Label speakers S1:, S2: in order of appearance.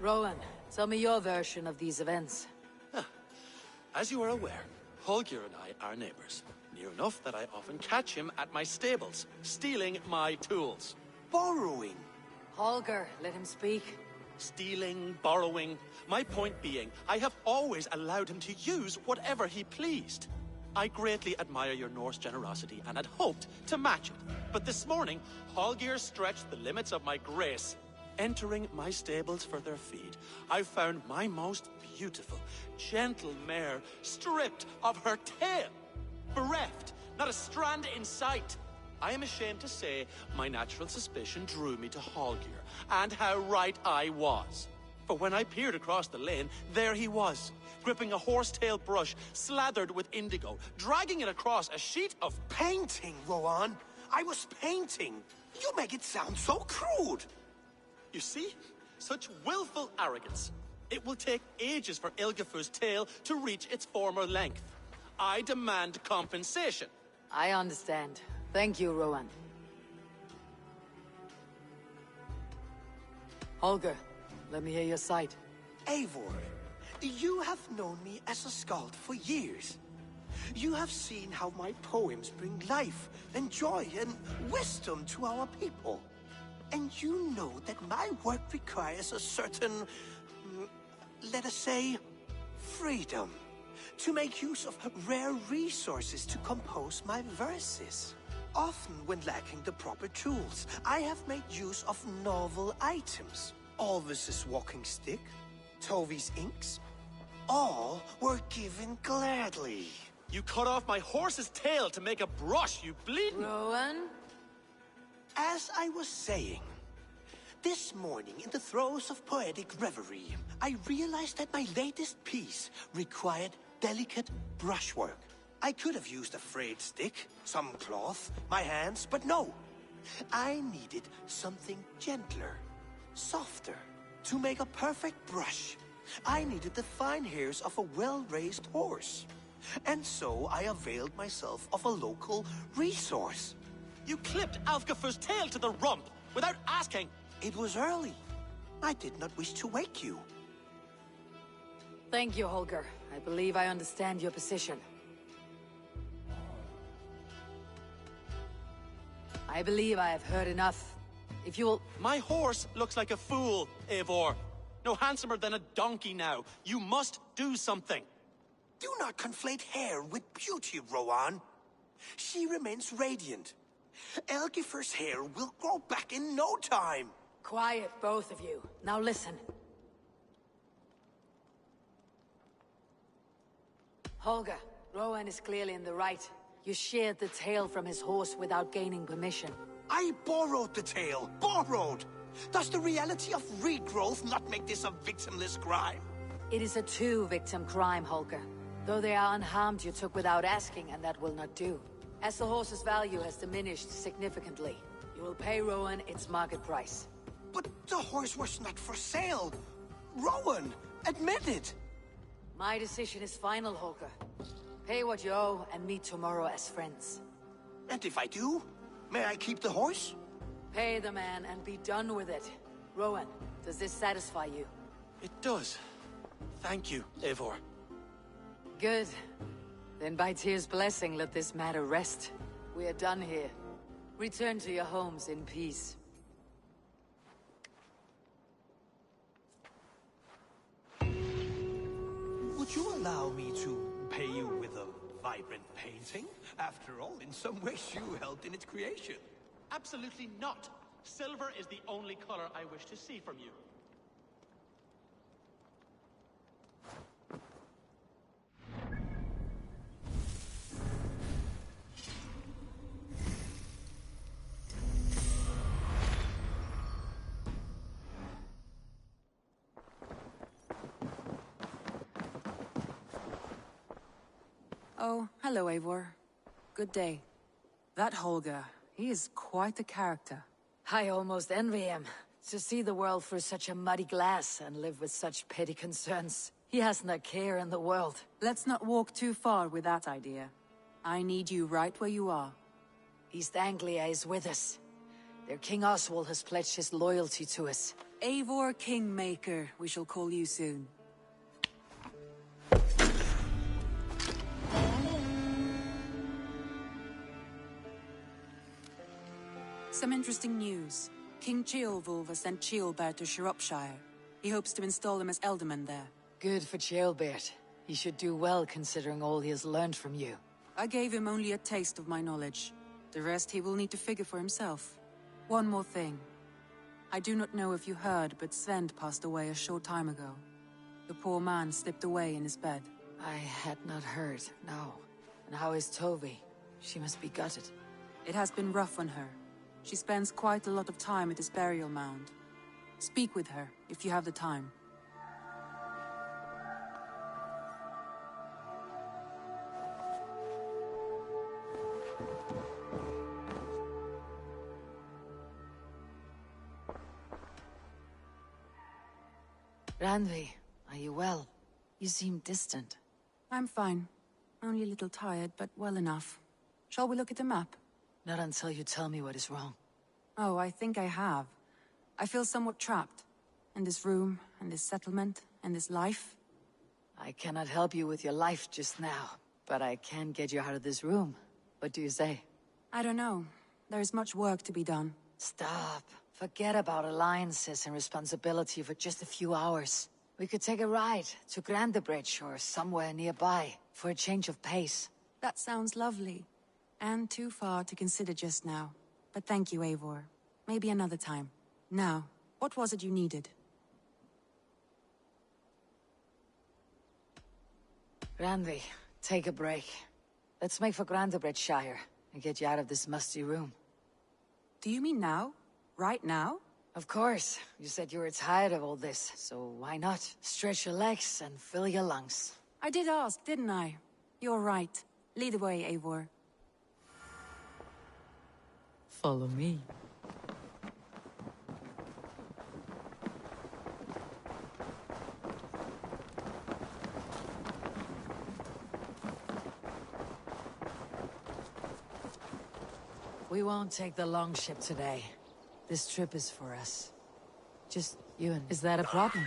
S1: Rowan, tell me your version of these events.
S2: As you are aware, Holger and I are neighbors. Near enough that I often catch him at my stables, stealing my tools.
S3: Borrowing.
S1: Holger, let him speak.
S2: Stealing, borrowing. My point being, I have always allowed him to use whatever he pleased. I greatly admire your Norse generosity and had hoped to match it. But this morning, Holger stretched the limits of my grace. Entering my stables for their feed, I found my most beautiful, gentle mare stripped of her tail. Bereft, not a strand in sight. I am ashamed to say my natural suspicion drew me to Holger, and how right I was. For when I peered across the lane, there he was, gripping a horsetail brush slathered with indigo, dragging it across a sheet of
S3: Painting, Rowan. I was painting. You make it sound so crude.
S2: You see? Such willful arrogance. It will take ages for Ilgafur's tail to reach its former length. I demand compensation.
S1: I understand. Thank you, Rowan. Holger, let me hear your side.
S3: Eivor, you have known me as a skald for years. You have seen how my poems bring life and joy and wisdom to our people. And you know that my work requires a certain, let us say, freedom. To make use of rare resources to compose my verses. Often when lacking the proper tools, I have made use of novel items. Alvis's walking stick, Tovi's inks, all were given gladly.
S2: You cut off my horse's tail to make a brush, you bleeding...
S1: Rowan?
S3: As I was saying, this morning in the throes of poetic reverie, I realized that my latest piece required delicate brushwork. I could have used a frayed stick, some cloth, my hands, but no. I needed something gentler, softer. To make a perfect brush, I needed the fine hairs of a well-raised horse. And so I availed myself of a local resource.
S2: You clipped Alfgafur's tail to the rump, without asking.
S3: It was early. I did not wish to wake you.
S1: Thank you, Holger. I believe I understand your position. I believe I have heard enough. If you will...
S2: My horse looks like a fool, Eivor. No handsomer than a donkey now. You must do something.
S3: Do not conflate hair with beauty, Rowan. She remains radiant. Elgifur's hair will grow back in no time.
S1: Quiet, both of you. Now listen. Holger, Rowan is clearly in the right. You sheared the tail from his horse without gaining permission.
S3: I borrowed the tail. Borrowed! Does the reality of regrowth not make this a victimless crime?
S1: It is a two-victim crime, Holger. Though they are unharmed, you took without asking, and that will not do. As the horse's value has diminished significantly, you will pay Rowan its market price.
S3: But the horse was not for sale. Rowan, admit it.
S1: My decision is final, Holger. Pay what you owe and meet tomorrow as friends.
S3: And if I do, may I keep the horse?
S1: Pay the man and be done with it. Rowan, does this satisfy you?
S2: It does. Thank you, Eivor.
S1: Good. Then by Tyr's blessing, let this matter rest. We are done here. Return to your homes in peace.
S3: Would you allow me to pay you with a vibrant painting? After all, in some ways you helped in its creation.
S2: Absolutely not. Silver is the only color I wish to see from you.
S4: Oh, hello, Eivor. Good day. That Holger, he is quite a character.
S1: I almost envy him. To see the world through such a muddy glass and live with such petty concerns. He hasn't a care in the world.
S4: Let's not walk too far with that idea. I need you right where you are.
S1: East Anglia is with us. Their King Oswald has pledged his loyalty to us.
S4: Eivor Kingmaker, we shall call you soon. Some interesting news. King Ceolwulf has sent Ceolbert to Shropshire. He hopes to install him as Elderman there.
S1: Good for Ceolbert. He should do well considering all he has learned from you.
S4: I gave him only a taste of my knowledge. The rest he will need to figure for himself. One more thing. I do not know if you heard, but Svend passed away a short time ago. The poor man slipped away in his bed.
S1: I had not heard, no. And how is Tovi? She must be gutted.
S4: It has been rough on her. She spends quite a lot of time at his burial mound. Speak with her, if you have the time.
S1: Randvi, are you well? You seem distant.
S4: I'm fine. Only a little tired, but well enough. Shall we look at the map?
S1: Not until you tell me what is wrong.
S4: Oh, I think I have. I feel somewhat trapped. In this room, and this settlement, and this life.
S1: I cannot help you with your life just now, but I can get you out of this room. What do you say?
S4: I don't know. There is much work to be done.
S1: Stop. Forget about alliances and responsibility for just a few hours. We could take a ride to Grandebridge or somewhere nearby for a change of pace.
S4: That sounds lovely. And too far to consider just now. But thank you, Eivor. Maybe another time. Now, what was it you needed?
S1: Randvi, take a break. Let's make for Grandebridgeshire and get you out of this musty room.
S4: Do you mean now? Right now?
S1: Of course. You said you were tired of all this, so why not? Stretch your legs and fill your lungs.
S4: I did ask, didn't I? You're right. Lead the way, Eivor.
S1: Follow me. We won't take the long ship today. This trip is for us. Just you and... Is that a problem?